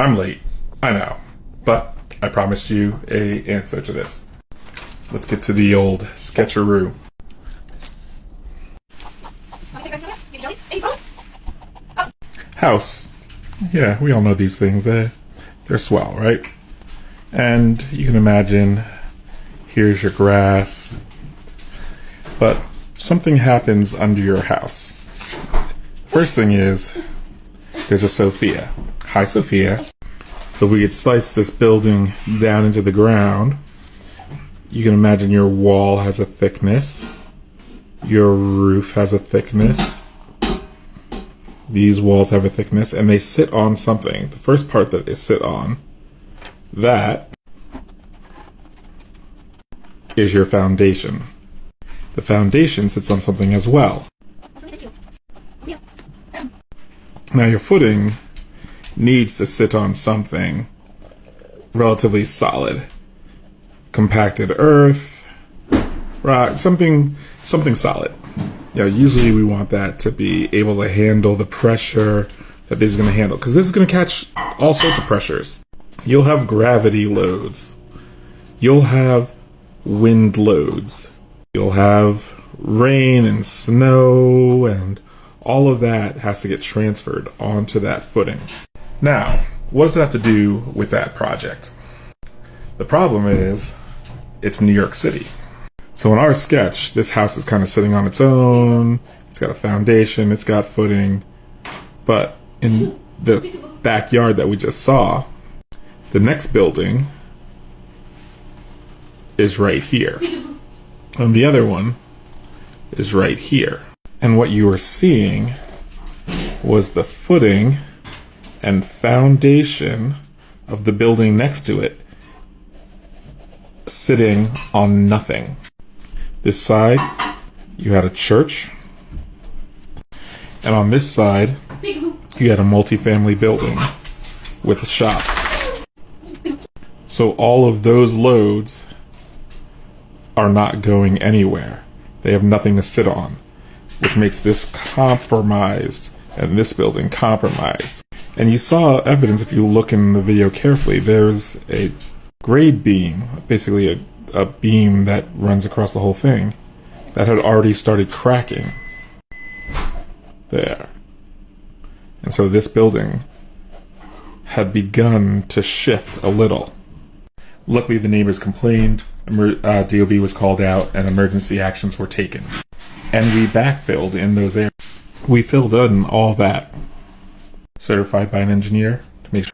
I'm late, I know, but I promised you a answer to this. Let's get to the old sketcheroo. House. Yeah, we all know these things. They're swell, right? And you can imagine, here's your grass, but something happens under your house. First thing is, there's a Sophia. Hi, Sophia. So if we could slice this building down into the ground, you can imagine your wall has a thickness, your roof has a thickness, these walls have a thickness, and they sit on something. The first part that they sit on, that is your foundation. The foundation sits on something as well. Now your footing needs to sit on something relatively solid. Compacted earth, rock, something solid. Usually we want that to be able to handle the pressure that this is going to handle, because this is going to catch all sorts of pressures. You'll have gravity loads. You'll have wind loads. You'll have rain and snow, and all of that has to get transferred onto that footing. Now, what does that have to do with that project? The problem is, it's New York City. So in our sketch, this house is kind of sitting on its own. It's got a foundation, it's got footing. But in the backyard that we just saw, the next building is right here. And the other one is right here. And what you were seeing was the footing and foundation of the building next to it sitting on nothing. This side, you had a church, and on this side, you had a multifamily building with a shop. So all of those loads are not going anywhere. They have nothing to sit on, which makes this compromised and this building compromised. And you saw evidence, if you look in the video carefully, there's a grade beam, basically a beam that runs across the whole thing, that had already started cracking. There. And so this building had begun to shift a little. Luckily the neighbors complained, DOB was called out, and emergency actions were taken. And we backfilled in those areas. We filled in all that. Certified by an engineer,